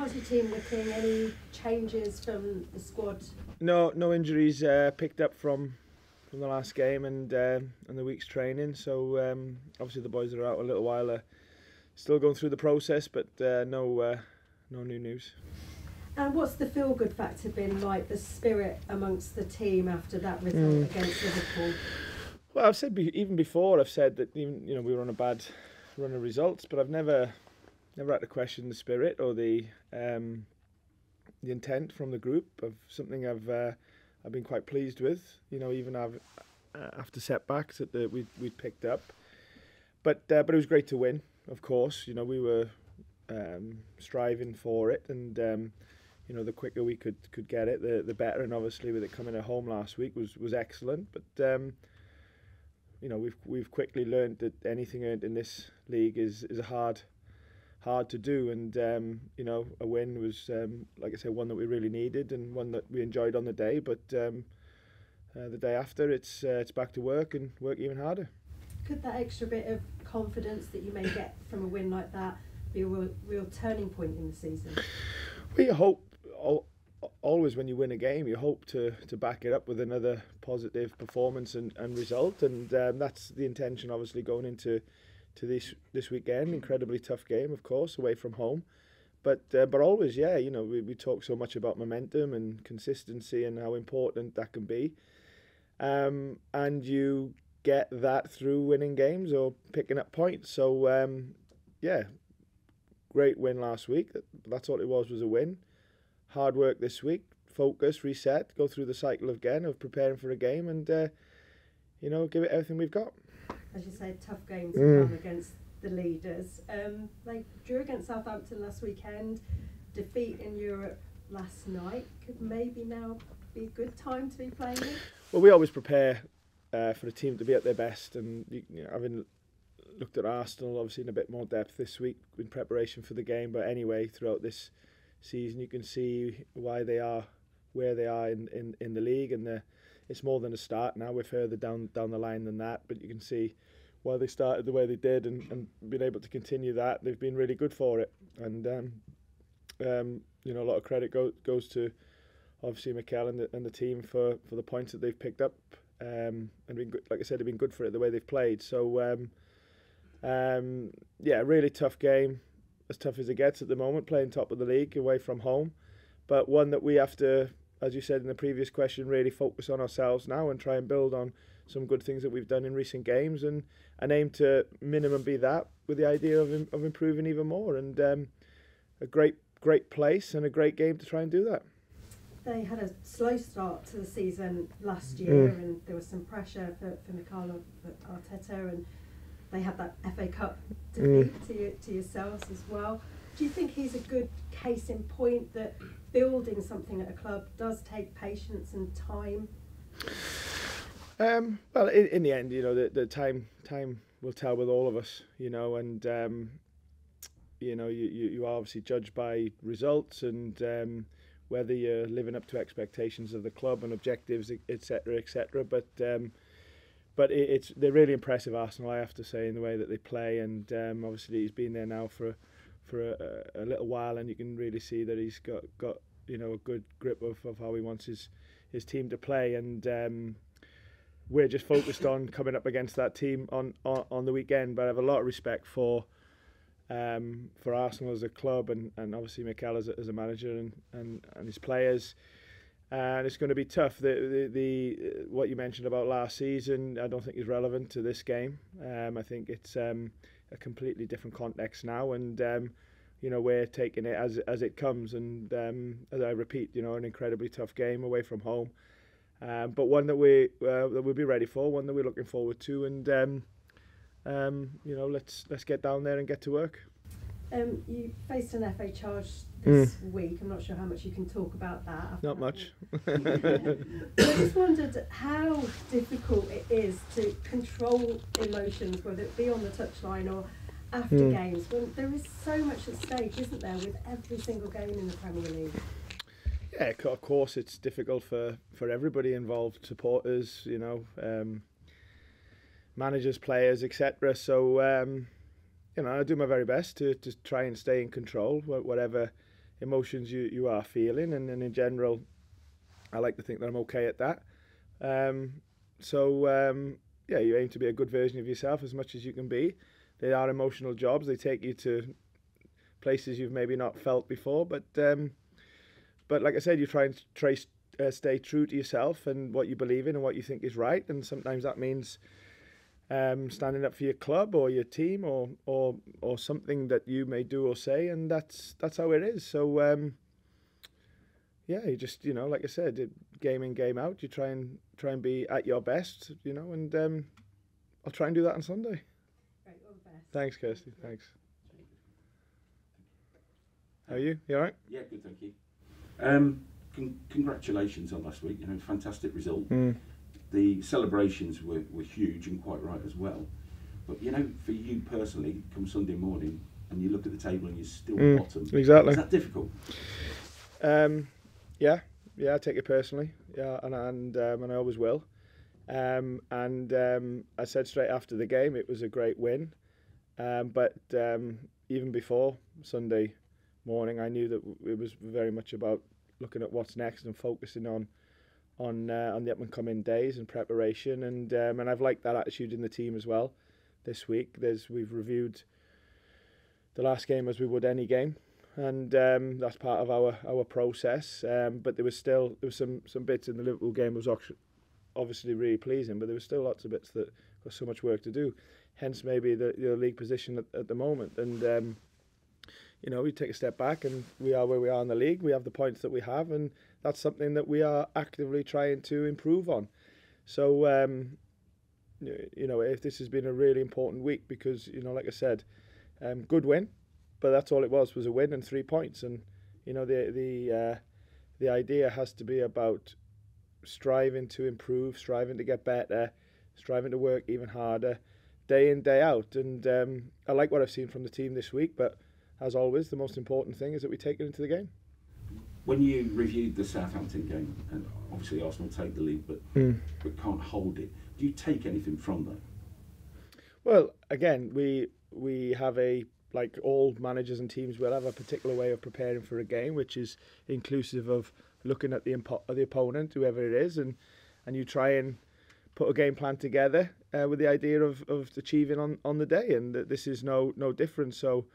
How's your team looking? Any changes from the squad? No injuries picked up from the last game and the week's training. So obviously the boys are out a little while, still going through the process, but no new news. And what's the feel-good factor been like, the spirit amongst the team after that result against Liverpool? Well, I've said even before. I've said that even we were on a bad run of results, but I've never had to question the spirit or the intent from the group of something I've been quite pleased with. Even after setbacks that we'd picked up, but it was great to win. Of course, we were striving for it, and the quicker we could get it, the better. And obviously, with it coming at home last week was excellent. But we've quickly learned that anything earned in this league is a hard to do, and a win was like I said, one that we really needed and one that we enjoyed on the day. But the day after, it's back to work and work even harder. Could that extra bit of confidence that you may get from a win like that be a real turning point in the season? Well, you hope always when you win a game, you hope to back it up with another positive performance and result, and that's the intention. Obviously, going into this weekend, incredibly tough game, of course, away from home, but always, we talk so much about momentum and consistency and how important that can be, and you get that through winning games or picking up points. So great win last week. That's all it was a win. Hard work this week, focus, reset, go through the cycle again of preparing for a game, and give it everything we've got. As you say, tough games to come against the leaders. They drew against Southampton last weekend, defeat in Europe last night. Could maybe now be a good time to be playing it? Well, we always prepare for the team to be at their best, and having looked at Arsenal obviously in a bit more depth this week in preparation for the game, but anyway, throughout this season you can see why they are where they are in the league, and it's more than a start now. We're further down the line than that, but you can see why they started the way they did and been able to continue that. They've been really good for it, and a lot of credit goes to obviously Mikel and the team for the points that they've picked up, and been good, like I said, they've been good for it the way they've played. So really tough game, as tough as it gets at the moment, playing top of the league away from home, but one that we have to, as you said in the previous question, really focus on ourselves now and try and build on some good things that we've done in recent games, and aim to minimum be that, with the idea of improving even more, and a great place and a great game to try and do that. They had a slow start to the season last year, and there was some pressure for Mikel Arteta, and they had that FA Cup defeat to yourselves as well. Do you think he's a good case in point that building something at a club does take patience and time? Well, in the end, the time will tell with all of us, and you are obviously judged by results and whether you're living up to expectations of the club and objectives, etc., etc. But they're really impressive, Arsenal, I have to say, in the way that they play, and obviously he's been there now for a little while, and you can really see that he's got a good grip of how he wants his team to play, and we're just focused on coming up against that team on the weekend. But I have a lot of respect for Arsenal as a club, and obviously Mikel as a manager and his players. And it's going to be tough. The what you mentioned about last season, I don't think is relevant to this game. I think it's a completely different context now, and we're taking it as it comes. And as I repeat, an incredibly tough game away from home, but one that we'll be ready for, one that we're looking forward to, and let's get down there and get to work. You faced an FA charge this week. I'm not sure how much you can talk about that. Not much. I just wondered how difficult it is to control emotions, whether it be on the touchline or after games, when there is so much at stake, isn't there, with every single game in the Premier League? Yeah, of course it's difficult for everybody involved, supporters, managers, players, etc. So I do my very best to try and stay in control, whatever emotions you are feeling, and in general, I like to think that I'm okay at that. Yeah, you aim to be a good version of yourself as much as you can be. They are emotional jobs. They take you to places you've maybe not felt before, but like I said, you try and stay true to yourself and what you believe in and what you think is right. And sometimes that means standing up for your club or your team or something that you may do or say, and that's how it is. So yeah, you just, like I said, game in, game out, you try and be at your best, and I'll try and do that on Sunday. Great, all the best. Thanks, Kirsty. Thanks. How are you? You all right? Yeah, good, thank you. Congratulations on last week. Fantastic result. The celebrations were huge and quite right as well. But for you personally, come Sunday morning and you look at the table and you're still bottom. Exactly. Is that difficult? Yeah, I take it personally. Yeah, and I always will. I said straight after the game it was a great win. But even before Sunday morning, I knew that it was very much about looking at what's next and focusing on the up and coming days and preparation, and I've liked that attitude in the team as well. This week, we've reviewed the last game as we would any game, and that's part of our process. But there was some bits in the Liverpool game was obviously really pleasing, but there was still lots of bits that got so much work to do. Hence, maybe the league position at the moment, and we take a step back and we are where we are in the league. We have the points that we have, and that's something that we are actively trying to improve on. So, if this has been a really important week because, like I said, good win, but that's all it was a win and 3 points. And, the idea has to be about striving to improve, striving to get better, striving to work even harder, day in, day out. And I like what I've seen from the team this week, but as always, the most important thing is that we take it into the game. When you reviewed the Southampton game, and obviously Arsenal take the lead, but can't hold it, do you take anything from that? Well, again, we have like all managers and teams will have a particular way of preparing for a game, which is inclusive of looking at the opponent, whoever it is, and you try and put a game plan together with the idea of achieving on the day, and this is no different. So.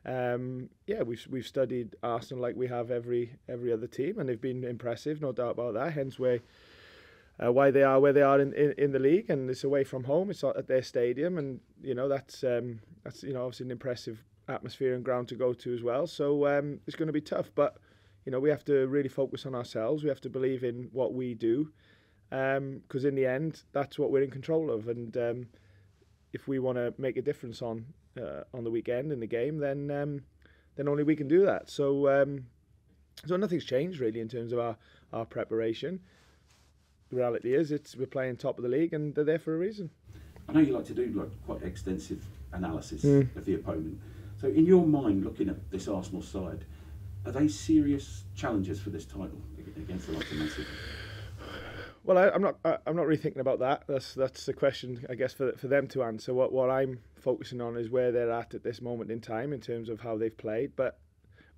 We've studied Arsenal like we have every other team, and they've been impressive, no doubt about that. Hence why they are where they are in the league, and it's away from home, it's at their stadium, and that's obviously an impressive atmosphere and ground to go to as well. So it's going to be tough, but we have to really focus on ourselves. We have to believe in what we do, because in the end, that's what we're in control of, and if we want to make a difference on the weekend in the game, then only we can do that. So nothing's changed really in terms of our preparation. The reality is we're playing top of the league and they're there for a reason. I know you like to do quite extensive analysis of the opponent. So in your mind, looking at this Arsenal side, are they serious challengers for this title against the likes of Man City? Well, I'm not really thinking about that. That's the question, I guess, for them to answer. What I'm focusing on is where they're at this moment in time in terms of how they've played. But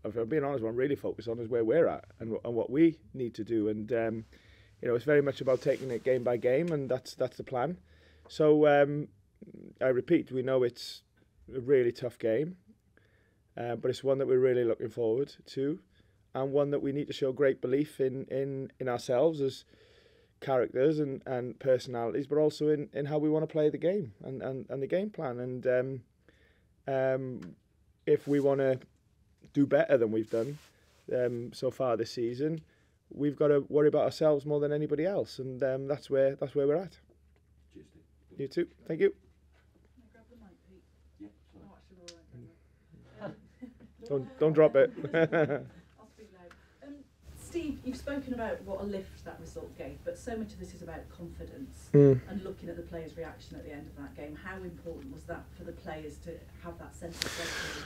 if I'm being honest, what I'm really focused on is where we're at and what we need to do. And it's very much about taking it game by game, and that's the plan. So I repeat, we know it's a really tough game, but it's one that we're really looking forward to, and one that we need to show great belief in ourselves as characters and personalities, but also in how we want to play the game and the game plan. And if we want to do better than we've done so far this season, we've got to worry about ourselves more than anybody else, and that's where we're at. Cheers, Steve. You too. Thank you. Grab the mic, Pete. Yeah, Oh, actually, all right. Don't drop it. I'll speak loud. Steve, you've spoken about what a lift that result gave, but so much of this is about confidence and looking at the players' reaction at the end of that game. How important was that for the players to have that sense of safety?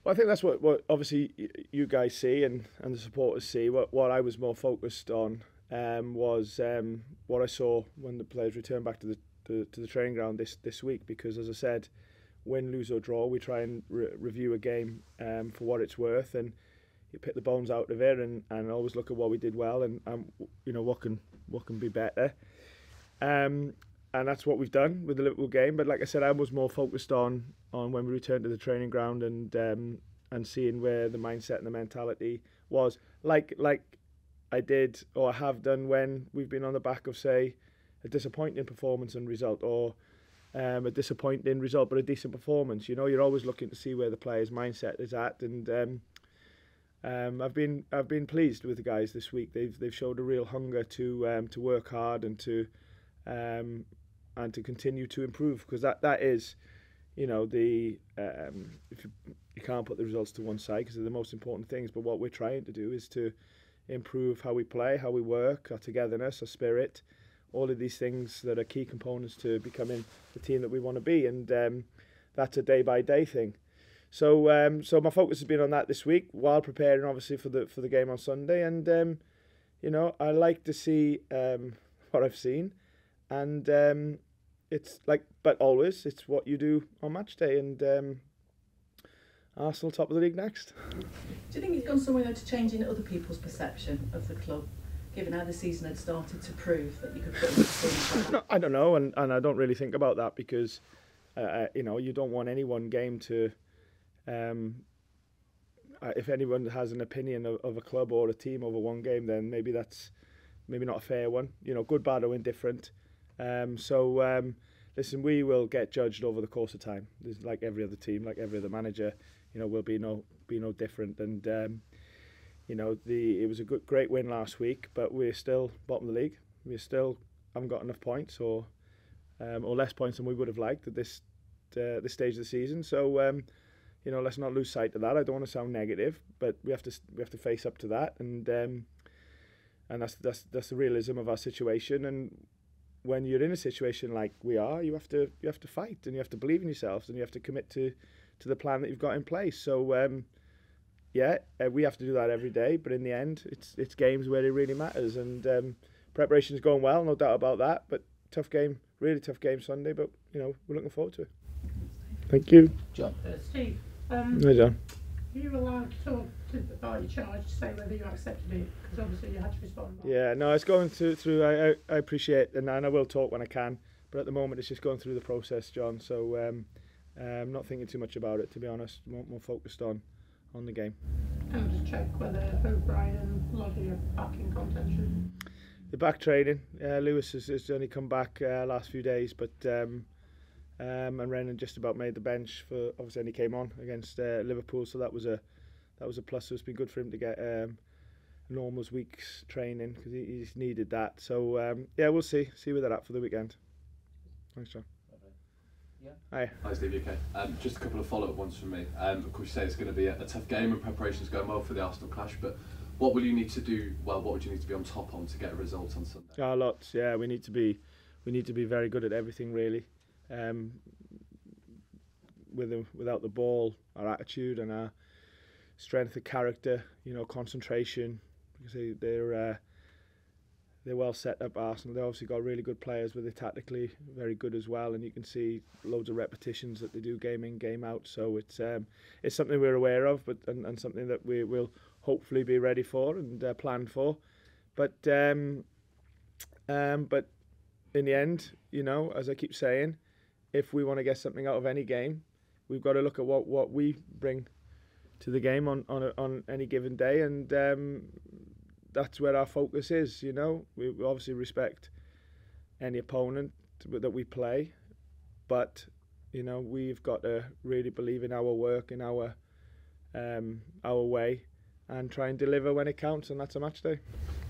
Well, I think that's what obviously you guys see and the supporters see. What I was more focused on was what I saw when the players returned back to the training ground this week, because as I said, win, lose or draw, we try and review a game for what it's worth, and you pick the bones out of it and always look at what we did well and you know, what can be better. And that's what we've done with the Liverpool game. But like I said, I was more focused on when we returned to the training ground and seeing where the mindset and the mentality was, like I did or have done when we've been on the back of, say, a disappointing performance and result, or a disappointing result but a decent performance. You know, you're always looking to see where the player's mindset is at, and I've been pleased with the guys this week. They've showed a real hunger to work hard and to continue to improve, because that is, you know, the if you can't put the results to one side because they're the most important things, but what we're trying to do is to improve how we play, how we work, our togetherness, our spirit, all of these things that are key components to becoming the team that we want to be, and that's a day-by-day thing. So so my focus has been on that this week while preparing, obviously, for the game on Sunday, and you know, I like to see what I've seen, and it's like, but always it's what you do on match day, and Arsenal top of the league next. Do you think it's gone somewhere though to changing other people's perception of the club, given how the season had started to prove that you could put in No, I don't know, and I don't really think about that, because you know, you don't want any one game to if anyone has an opinion of a club or a team over one game, then maybe that's not a fair one. You know, good, bad or indifferent. Listen, we will get judged over the course of time. There's, like every other team, like every other manager, you know, will be no different. And you know, it was a great win last week, but we're still bottom of the league. We still haven't got enough points, or less points than we would have liked at this stage of the season. So you know, let's not lose sight of that. I don't want to sound negative, but we have to face up to that, and that's the realism of our situation. And when you're in a situation like we are, you have to fight, and you have to believe in yourselves, and you have to commit to the plan that you've got in place. So we have to do that every day, but in the end, it's games where it really matters, and preparation is going well, no doubt about that. But tough game, really tough game Sunday, but you know, we're looking forward to it. Thank you, John. Steve, hi John. Are you allowed to talk to the party charge to say whether you accepted it? Because obviously you had to respond. Yeah, no, it's going through. I appreciate, and I will talk when I can, but at the moment it's just going through the process, John. So I'm not thinking too much about it, to be honest. More focused on the game. And just check whether O'Brien and Loddy are back in contention. They're back training. Lewis has only come back last few days, but and Renan just about made the bench for, obviously, and he came on against Liverpool, so that was a plus. So it's been good for him to get Normal's week's training, because he's needed that. So yeah, we'll see where they're at for the weekend. Thanks, John. Yeah. Hi Steve, you okay? Just a couple of follow-up ones from me. Of course, you say it's going to be a tough game and preparation's going well for the Arsenal clash, but what will you need to do? Well, what would you need to be on top on to get a result on Sunday? Lots. Yeah, we need to be very good at everything, really. Without the ball, our attitude and our strength of character, you know, concentration. Because they're well set up, Arsenal. They obviously got really good players, but they're tactically very good as well. And you can see loads of repetitions that they do game in, game out. So it's something we're aware of, and something that we will hopefully be ready for and plan for. But in the end, you know, as I keep saying, if we want to get something out of any game, we've got to look at what we bring to the game on any given day, and that's where our focus is. You know, we obviously respect any opponent that we play, but you know, we've got to really believe in our work, in our way, and try and deliver when it counts, and that's a match day.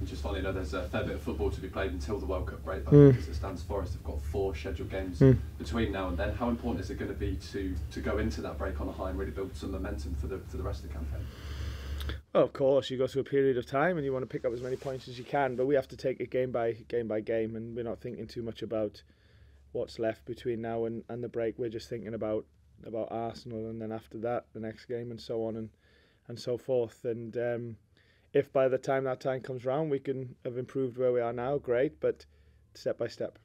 And just finally, there's a fair bit of football to be played until the World Cup break. I think as it stands, Forest have got 4 scheduled games between now and then. How important is it going to be to go into that break on a high and really build some momentum for the rest of the campaign? Well, of course, you go through a period of time and you want to pick up as many points as you can, but we have to take it game by game, and we're not thinking too much about what's left between now and the break. We're just thinking about Arsenal, and then after that, the next game, and so on and so forth. And if by the time that time comes round we can have improved where we are now, great, but step by step.